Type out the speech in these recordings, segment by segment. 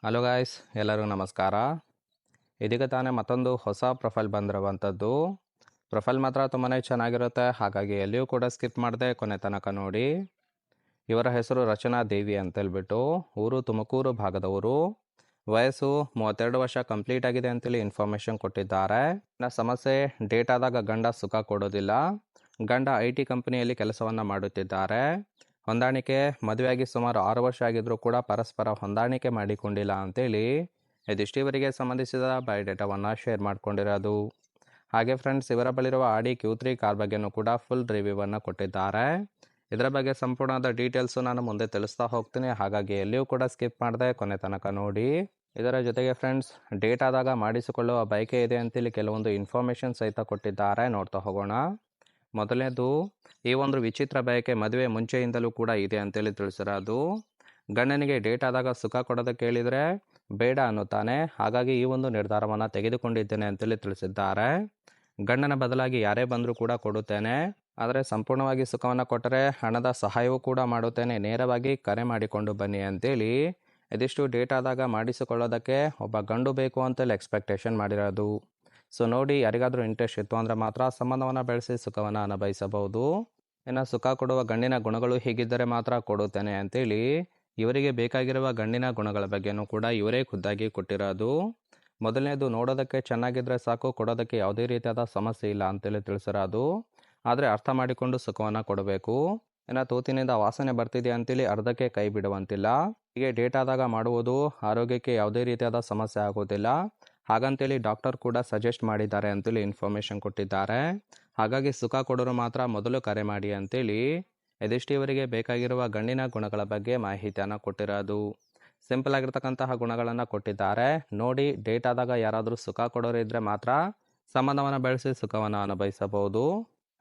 Hello guys, ಎಲ್ಲರಿಗೂ ನಮಸ್ಕಾರ. ಇದೀಗ ತಾನೇ ಮತ್ತೊಂದು ಹೊಸ ಪ್ರೊಫೈಲ್ ಬಂದಿರುವಂಥದ್ದು. ಪ್ರೊಫೈಲ್ ಮಾತ್ರ ತುಂಬಾ ಚೆನ್ನಾಗಿರುತ್ತೆ, ಹಾಗಾಗಿ ಎಲ್ಲಿಯೂ ಕೂಡ ಸ್ಕಿಪ್ ಮಾಡದೆ ಕೊನೆ ತನಕ ನೋಡಿ. ಇವರ ಹೆಸರು ರಚನಾ ದೇವಿ ಅಂತೇಳ್ಬಿಟ್ಟು, ಊರು ತುಮಕೂರು ಭಾಗದವರು. ವಯಸ್ಸು 32 ವರ್ಷ ಕಂಪ್ಲೀಟ್ ಆಗಿದೆ ಅಂತೇಳಿ ಇನ್ಫಾರ್ಮೇಷನ್ ಕೊಟ್ಟಿದ್ದಾರೆ. ಸಮಸ್ಯೆ ಡೇಟ್ ಆದಾಗ ಗಂಡ ಸುಖ ಕೊಡೋದಿಲ್ಲ. ಗಂಡ IT ಕಂಪನಿಯಲ್ಲಿ ಕೆಲಸವನ್ನು ಮಾಡುತ್ತಿದ್ದಾರೆ. ಹೊಂದಾಣಿಕೆ ಮದುವೆಯಾಗಿ ಸುಮಾರು 6 ವರ್ಷ ಆಗಿದ್ರೂ ಕೂಡ ಪರಸ್ಪರ ಹೊಂದಾಣಿಕೆ ಮಾಡಿಕೊಂಡಿಲ್ಲ ಅಂತೇಳಿ ಇದಿಷ್ಟು ಇವರಿಗೆ ಸಂಬಂಧಿಸಿದ ಬಯೋಡೇಟಾವನ್ನು ಶೇರ್ ಮಾಡ್ಕೊಂಡಿರೋದು. ಹಾಗೆ ಫ್ರೆಂಡ್ಸ್, ಇವರ ಬಳಿರುವ ಆಡಿ Q3 ಕಾರ್ ಬಗ್ಗೆನೂ ಕೂಡ ಫುಲ್ ರಿವ್ಯೂವನ್ನು ಕೊಟ್ಟಿದ್ದಾರೆ. ಇದರ ಬಗ್ಗೆ ಸಂಪೂರ್ಣವಾದ ಡೀಟೇಲ್ಸು ನಾನು ಮುಂದೆ ತಿಳಿಸ್ತಾ ಹೋಗ್ತೀನಿ, ಹಾಗಾಗಿ ಎಲ್ಲಿಯೂ ಕೂಡ ಸ್ಕಿಪ್ ಮಾಡದೆ ಕೊನೆ ತನಕ ನೋಡಿ. ಇದರ ಜೊತೆಗೆ ಫ್ರೆಂಡ್ಸ್, ಡೇಟ್ ಆದಾಗ ಮಾಡಿಸಿಕೊಳ್ಳುವ ಬಯಕೆ ಇದೆ ಅಂತೇಳಿ ಕೆಲವೊಂದು ಇನ್ಫಾರ್ಮೇಷನ್ ಸಹಿತ ಕೊಟ್ಟಿದ್ದಾರೆ, ನೋಡ್ತಾ ಹೋಗೋಣ. ಮೊದಲನೇದು, ಈ ಒಂದು ವಿಚಿತ್ರ ಬಯಕೆ ಮದುವೆ ಮುಂಚೆಯಿಂದಲೂ ಕೂಡ ಇದೆ ಅಂತೇಳಿ ತಿಳಿಸಿರೋದು. ಗಂಡನಿಗೆ ಡೇಟ್ ಆದಾಗ ಸುಖ ಕೊಡೋದಕ್ಕೆ ಕೇಳಿದರೆ ಬೇಡ ಅನ್ನುತ್ತಾನೆ, ಹಾಗಾಗಿ ಈ ಒಂದು ನಿರ್ಧಾರವನ್ನು ತೆಗೆದುಕೊಂಡಿದ್ದೇನೆ ಅಂತೇಳಿ ತಿಳಿಸಿದ್ದಾರೆ. ಗಂಡನ ಬದಲಾಗಿ ಯಾರೇ ಬಂದರೂ ಕೂಡ ಕೊಡುತ್ತೇನೆ, ಆದರೆ ಸಂಪೂರ್ಣವಾಗಿ ಸುಖವನ್ನು ಕೊಟ್ಟರೆ ಹಣದ ಸಹಾಯವೂ ಕೂಡ ಮಾಡುತ್ತೇನೆ, ನೇರವಾಗಿ ಕರೆ ಮಾಡಿಕೊಂಡು ಬನ್ನಿ ಅಂತೇಳಿ ಇದಿಷ್ಟು ಡೇಟ್ ಆದಾಗ ಮಾಡಿಸಿಕೊಳ್ಳೋದಕ್ಕೆ ಒಬ್ಬ ಗಂಡು ಬೇಕು ಅಂತೇಳಿ ಎಕ್ಸ್ಪೆಕ್ಟೇಷನ್ ಮಾಡಿರೋದು. ಸೊ ನೋಡಿ, ಯಾರಿಗಾದರೂ ಇಂಟ್ರೆಸ್ಟ್ ಇತ್ತು ಅಂದರೆ ಮಾತ್ರ ಸಂಬಂಧವನ್ನು ಬೆಳೆಸಿ ಸುಖವನ್ನು ಅನುಭವಿಸಬಹುದು. ಇನ್ನು ಸುಖ ಕೊಡುವ ಗಂಡಿನ ಗುಣಗಳು ಹೀಗಿದ್ದರೆ ಮಾತ್ರ ಕೊಡುತ್ತೇನೆ ಅಂತೇಳಿ ಇವರಿಗೆ ಬೇಕಾಗಿರುವ ಗಂಡಿನ ಗುಣಗಳ ಬಗ್ಗೆನೂ ಕೂಡ ಇವರೇ ಖುದ್ದಾಗಿ ಕೊಟ್ಟಿರೋದು. ಮೊದಲನೇದು, ನೋಡೋದಕ್ಕೆ ಚೆನ್ನಾಗಿದ್ದರೆ ಸಾಕು, ಕೊಡೋದಕ್ಕೆ ಯಾವುದೇ ರೀತಿಯಾದ ಸಮಸ್ಯೆ ಇಲ್ಲ ಅಂತೇಳಿ ತಿಳಿಸಿರೋದು. ಆದರೆ ಅರ್ಥ ಮಾಡಿಕೊಂಡು ಸುಖವನ್ನು ಕೊಡಬೇಕು. ಇನ್ನು ತೂತಿನಿಂದ ವಾಸನೆ ಬರ್ತಿದೆ ಅಂತೇಳಿ ಅರ್ಧಕ್ಕೆ ಕೈ ಬಿಡುವಂತಿಲ್ಲ. ಹೀಗೆ ಡೇಟ್ ಆದಾಗ ಮಾಡುವುದು ಆರೋಗ್ಯಕ್ಕೆ ಯಾವುದೇ ರೀತಿಯಾದ ಸಮಸ್ಯೆ ಆಗೋದಿಲ್ಲ, ಹಾಗಂತೇಳಿ ಡಾಕ್ಟರ್ ಕೂಡ ಸಜೆಸ್ಟ್ ಮಾಡಿದ್ದಾರೆ ಅಂತೇಳಿ ಇನ್ಫಾರ್ಮೇಷನ್ ಕೊಟ್ಟಿದ್ದಾರೆ. ಹಾಗಾಗಿ ಸುಖ ಕೊಡೋರು ಮಾತ್ರ ಮೊದಲು ಕರೆ ಮಾಡಿ ಅಂತೇಳಿ ಇದಿಷ್ಟು ಇವರಿಗೆ ಬೇಕಾಗಿರುವ ಗಂಡಿನ ಗುಣಗಳ ಬಗ್ಗೆ ಮಾಹಿತಿಯನ್ನು ಕೊಟ್ಟಿರೋದು. ಸಿಂಪಲ್ ಆಗಿರ್ತಕ್ಕಂತಹ ಗುಣಗಳನ್ನು ಕೊಟ್ಟಿದ್ದಾರೆ. ನೋಡಿ, ಡೇಟ್ ಆದಾಗ ಯಾರಾದರೂ ಸುಖ ಕೊಡೋರು ಇದ್ದರೆ ಮಾತ್ರ ಸಂಬಂಧವನ್ನು ಬೆಳೆಸಿ ಸುಖವನ್ನು ಅನುಭವಿಸಬಹುದು.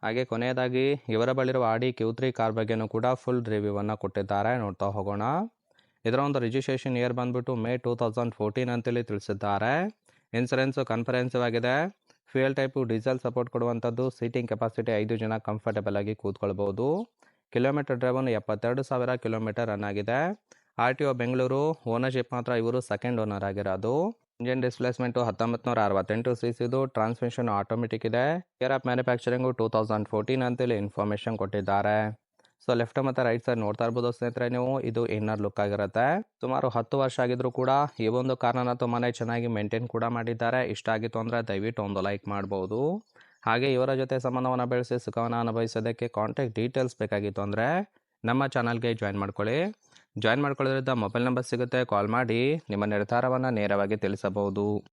ಹಾಗೆ ಕೊನೆಯದಾಗಿ, ಇವರ ಬಳಿರುವ ಆಡಿ Q3 ಕಾರ್ ಬಗ್ಗೆನೂ ಕೂಡ ಫುಲ್ ರಿವ್ಯೂವನ್ನು ಕೊಟ್ಟಿದ್ದಾರೆ, ನೋಡ್ತಾ ಹೋಗೋಣ. ಇದರ ಒಂದು ರಿಜಿಸ್ಟ್ರೇಷನ್ ಇಯರ್ ಬಂದ್ಬಿಟ್ಟು May 2014 ಅಂತೇಳಿ ತಿಳಿಸಿದ್ದಾರೆ. ಇನ್ಸೂರೆನ್ಸು ಕನ್ಫರೆನ್ಸಿವ್ ಆಗಿದೆ. ಫ್ಯೂಯಲ್ ಟೈಪು ಡೀಸೆಲ್ ಸಪೋರ್ಟ್ ಕೊಡುವಂಥದ್ದು. ಸೀಟಿಂಗ್ ಕೆಪಾಸಿಟಿ 5 ಜನ ಕಂಫರ್ಟಬಲ್ ಆಗಿ ಕೂತ್ಕೊಳ್ಬೋದು. ಕಿಲೋಮೀಟರ್ ಡ್ರೈವನ್ನು 72,000 ಕಿಲೋಮೀಟರ್ ರನ್ ಆಗಿದೆ. RTO ಬೆಂಗಳೂರು. ಓನರ್ಶಿಪ್ ಮಾತ್ರ ಇವರು ಸೆಕೆಂಡ್ ಓನರ್ ಆಗಿರೋದು. Engine displacement 1968 cc. Transmission automatic ಇದೆ. ಇಯರ್ ಆಫ್ ಮ್ಯಾನುಫ್ಯಾಕ್ಚರಿಂಗು 2014 ಅಂತೇಳಿ ಇನ್ಫಾರ್ಮೇಷನ್ ಕೊಟ್ಟಿದ್ದಾರೆ. ಸೊ ಲೆಫ್ಟ್ ಮತ್ತು ರೈಟ್ ಸೈಡ್ ನೋಡ್ತಾ ಇರ್ಬೋದು ಸ್ನೇಹಿತರೆ ನೀವು, ಇದು ಇನ್ನರ್ ಲುಕ್ ಆಗಿರುತ್ತೆ. ಸುಮಾರು 10 ವರ್ಷ ಆಗಿದ್ರು ಕೂಡ ಈ ಒಂದು ಕಾರನ್ನ ತುಂಬಾ ಚೆನ್ನಾಗಿ ಮೇಂಟೈನ್ ಕೂಡ ಮಾಡಿದ್ದಾರೆ. ಇಷ್ಟ ಆಗಿತ್ತು ಅಂದರೆ ದಯವಿಟ್ಟು ಒಂದು ಲೈಕ್ ಮಾಡ್ಬೋದು. ಹಾಗೆ ಇವರ ಜೊತೆ ಸಂಬಂಧವನ್ನು ಬೆಳೆಸಿ ಸುಖವನ್ನು ಅನುಭವಿಸೋದಕ್ಕೆ ಕಾಂಟ್ಯಾಕ್ಟ್ ಡೀಟೇಲ್ಸ್ ಬೇಕಾಗಿತ್ತು ಅಂದರೆ ನಮ್ಮ ಚಾನಲ್ಗೆ ಜಾಯಿನ್ ಮಾಡ್ಕೊಳ್ಳಿ. ಜಾಯಿನ್ ಮಾಡ್ಕೊಳ್ಳೋದ್ರಿಂದ ಮೊಬೈಲ್ ನಂಬರ್ ಸಿಗುತ್ತೆ, ಕಾಲ್ ಮಾಡಿ ನಿಮ್ಮ ನಿರ್ಧಾರವನ್ನು ನೇರವಾಗಿ ತಿಳಿಸಬಹುದು.